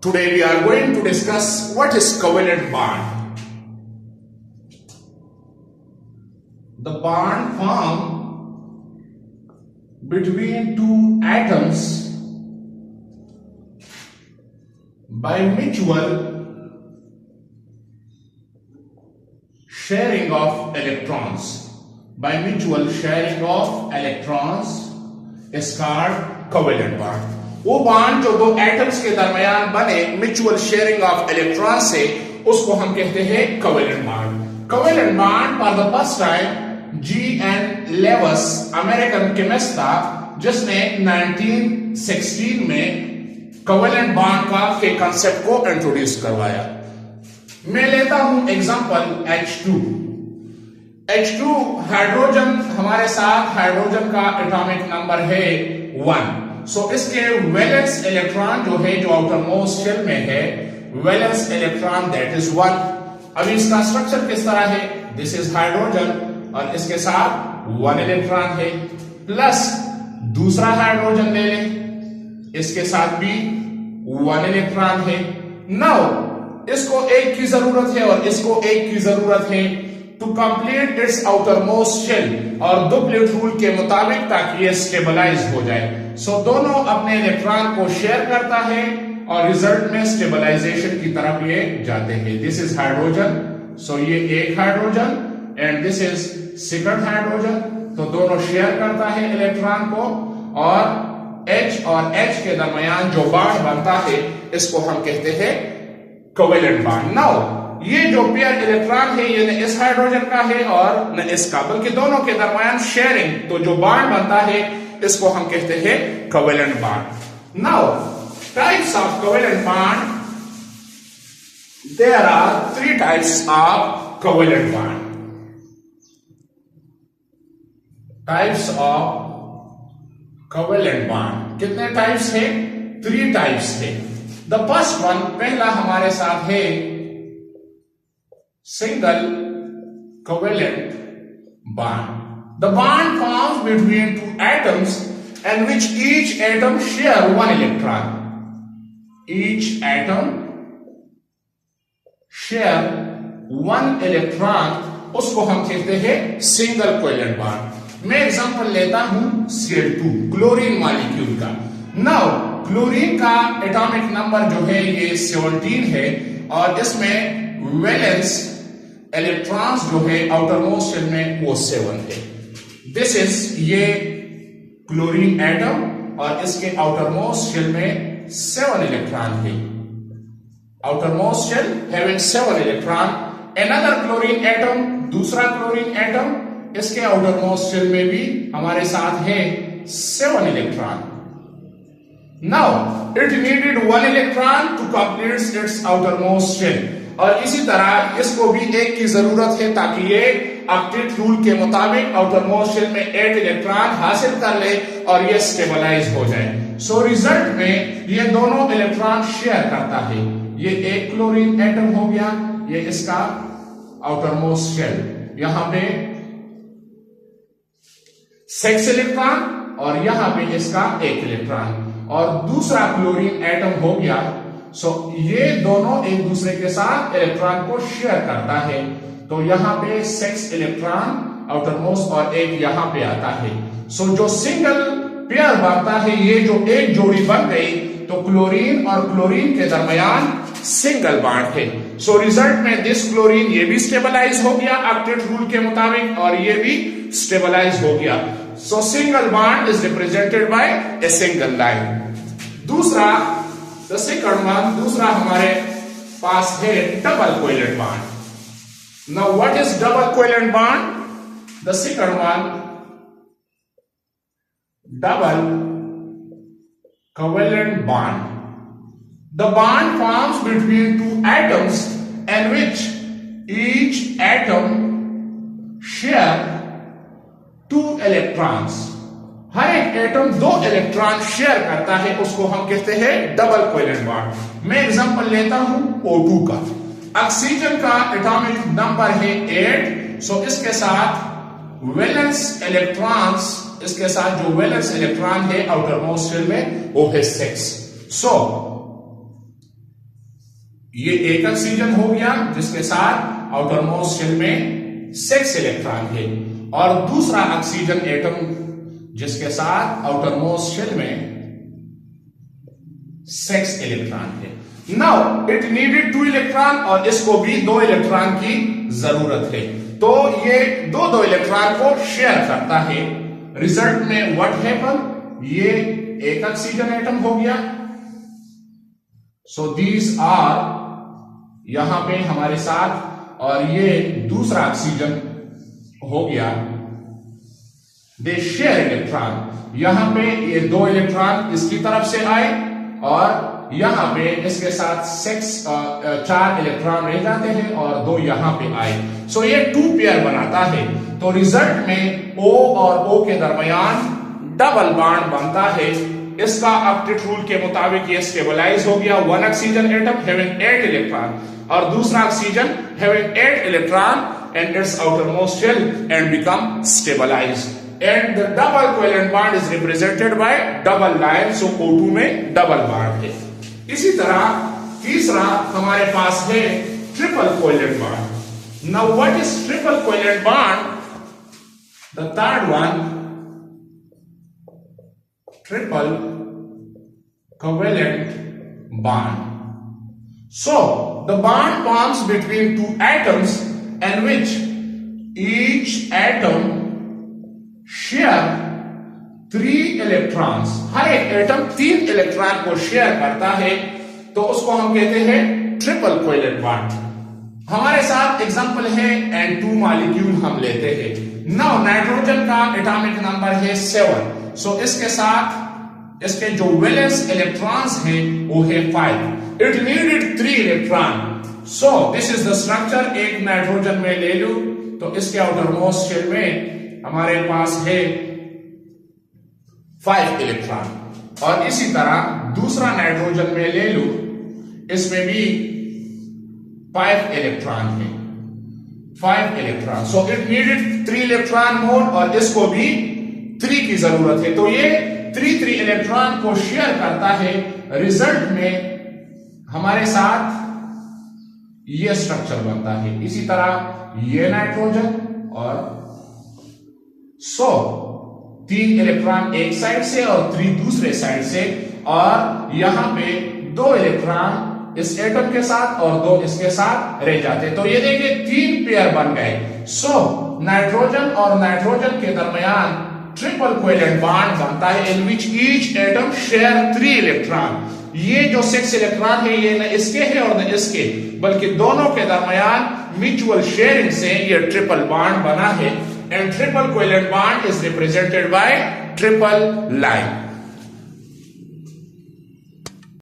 Today we are going to discuss what is covalent bond. The bond formed between two atoms by mutual sharing of electrons. By mutual sharing of electrons is called covalent bond. वो bond जो दो atoms के दरमियान बने mutual sharing of electron से, उसको हम कहते हैं covalent bond. Covalent bond for the first time G.N. Lewis American chemist था, जिसने 1916 में कोवेलेंट बॉन्ड के कंसेप्ट को इंट्रोड्यूस करवाया. मैं लेता हूं एग्जांपल H2. H2 हाइड्रोजन, हमारे साथ हाइड्रोजन का एटॉमिक नंबर है 1. सो इसके वैलेंस इलेक्ट्रॉन जो है, जो आउटर मोस्ट शेल में है, वैलेंस इलेक्ट्रॉन दैट इज 1. अभी इसका स्ट्रक्चर किस तरह है? दिस इज हाइड्रोजन और इसके साथ 1 इलेक्ट्रॉन है, प्लस दूसरा हाइड्रोजन ले लें, इसके साथ भी 1 इलेक्ट्रॉन है. नाउ इसको एक की जरूरत है और इसको एक की जरूरत है to complete its outer most shell, और डुप्लेट रूल के मुताबिक, ताकि ये स्टेबलाइज हो जाए. सो दोनों अपने इलेक्ट्रॉन को शेयर करता है और रिजल्ट में स्टेबलाइजेशन की तरफ ये जाते हैं. दिस इज हाइड्रोजन, सो ये एक hydrogen and this is second hydrogen. तो दोनों शेयर करता है इलेक्ट्रॉन को, और H और H के दरमियान जो बॉन्ड बनता है, इसको हम कहते हैं कोवेलेंट बॉन्ड. नाउ ये जो पेयर इलेक्ट्रॉन है, ये न इस हाइड्रोजन का है और न इसका, बल्कि दोनों के दरमियान शेयरिंग, तो जो बॉन्ड बनता है, इसको हम कहते हैं covalent bond. Now types of covalent bond, there are 3 types of covalent bond. Types of covalent bond कितने टाइप्स है? 3 टाइप्स है. द फर्स्ट वन, पहला हमारे साथ है single covalent bond. The bond forms between two atoms and which each atom share 1 electron. Each atom share 1 electron, उसको हम कहते हैं single covalent bond. मैं एग्जांपल लेता हूं Cl2, क्लोरीन मॉलिक्यूल का. नाउ क्लोरीन का एटॉमिक नंबर जो है ये 17 है, और इसमें वैलेंस इलेक्ट्रॉन्स जो है आउटर मोस्ट शेल में वो 7 है. दिस इज ये क्लोरीन एटम, और इसके आउटर मोस्ट शेल में 7 इलेक्ट्रॉन है. Outer most shell having 7 electron. Another chlorine atom, दूसरा क्लोरीन एटम, इसके आउटर मोस्ट शेल में भी हमारे साथ है 7 electron. Now it needed 1 electron to complete its outer most shell, और इसी तरह इसको भी एक की जरूरत है, ताकि ये ऑक्टेट रूल के मुताबिक आउटर मोस्ट शेल में 8 इलेक्ट्रॉन हासिल कर ले और ये स्टेबलाइज हो जाए. सो रिजल्ट में ये दोनों इलेक्ट्रॉन शेयर करता है. ये एक क्लोरीन एटम हो गया, ये इसका आउटर मोस्ट शेल, यहां पे 6 इलेक्ट्रॉन, और यहां पे इसका 1 इलेक्ट्रॉन, और दूसरा क्लोरीन एटम हो गया. सो ये दोनों एक दूसरे के साथ इलेक्ट्रॉन को शेयर करता है. तो यहां पे 6 इलेक्ट्रॉन आउटर मोस्ट और एक यहां पे आता है. सो जो सिंगल पेयर बनता है, ये जो एक जोड़ी बन गई, तो क्लोरीन और क्लोरीन के दरमियान सिंगल बॉन्ड है. सो रिजल्ट में दिस क्लोरीन ये भी स्टेबलाइज हो गया ऑक्टेट रूल के मुताबिक, और ये भी स्टेबलाइज हो गया. सो single bond is represented by a single line. दूसरा, द सेकंड वन, दूसरा हमारे पास है double covalent bond. Now what is double covalent bond? The second one, double covalent bond. The bond forms between two atoms in which each atom share 2 electrons. हर एक atom 2 electron share करता है, उसको हम कहते हैं डबल कोवेलेंट बॉन्ड. मैं example लेता हूं O2 का. ऑक्सीजन का एटॉमिक नंबर है 8, सो इसके साथ वैलेंस इलेक्ट्रॉन्स, इसके साथ जो वैलेंस इलेक्ट्रॉन है आउटर मोस्ट शेल में, वो है 6. सो ये एक ऑक्सीजन हो गया जिसके साथ आउटर मोस्ट शेल में 6 इलेक्ट्रॉन है, और दूसरा ऑक्सीजन एटम जिसके साथ आउटर मोस्ट शेल में 6 इलेक्ट्रॉन है। नाउ इट नीडेड 2 इलेक्ट्रॉन, और इसको भी 2 इलेक्ट्रॉन की जरूरत है, तो ये दो इलेक्ट्रॉन को शेयर करता है। रिजल्ट में व्हाट हैपन, ये एक ऑक्सीजन एटम हो गया। सो दीज आर यहां पे हमारे साथ, और ये दूसरा ऑक्सीजन हो गया। दे शेयर इलेक्ट्रॉन, यहां पे ये 2 इलेक्ट्रॉन इसकी तरफ से आए, और यहां पे इसके साथ 4 इलेक्ट्रॉन रह जाते हैं, और 2 यहां पे आए। सो ये 2 पेयर बनाता है। तो रिजल्ट में O और O के दरमियान डबल बॉन्ड बनता है। इसका ऑक्टेट रूल के मुताबिक ये स्टेबलाइज हो गया। 1 ऑक्सीजन एटम हैविंग 8 इलेक्ट्रॉन, और दूसरा oxygen having 8 electron and its outermost shell and become stabilized, and the double covalent bond is represented by double line, so O2 में डबल बॉन्ड है। इसी तरह तीसरा हमारे पास है triple covalent bond. Now what is triple covalent bond? The third one, triple covalent bond. So the bond forms between 2 atoms in which each atom share 3 electrons। हर एक atom 3 electron को share करता है, तो उसको हम कहते हैं ट्रिपल कोवेलेंट बॉन्ड। हमारे साथ एग्जांपल है N2 मॉलिक्यूल हम लेते हैं। नाउ नाइट्रोजन का एटॉमिक नंबर है 7, सो इसके साथ इसके जो वैलेंस इलेक्ट्रॉन्स हैं वो है 5। It needed 3 electron, so this is the structure. एक नाइट्रोजन में ले लूं तो इसके आउटर मोस्ट शेल में हमारे पास है 5 इलेक्ट्रॉन, और इसी तरह दूसरा नाइट्रोजन में ले लूं, इसमें भी 5 इलेक्ट्रॉन है, 5 electron. So it needed 3 electron मोर, और इसको भी 3 की जरूरत है, तो ये 3 इलेक्ट्रॉन को शेयर करता है। रिजल्ट में हमारे साथ ये स्ट्रक्चर बनता है। इसी तरह ये नाइट्रोजन, और 3 इलेक्ट्रॉन एक साइड से और 3 दूसरे साइड से, और यहां पे 2 इलेक्ट्रॉन इस एटम के साथ और 2 इसके साथ रह जाते, तो ये देखिए 3 पेयर बन गए। नाइट्रोजन और नाइट्रोजन के दरमियान ट्रिपल कोवेलेंट बॉन्ड बनता है, in which each atom share 3 electron. ये जो 6 इलेक्ट्रॉन है ये न इसके है और न इसके, बल्कि दोनों के दरमियान म्यूचुअल शेयरिंग से ये ट्रिपल बॉन्ड बना है, and triple covalent bond is represented by triple line.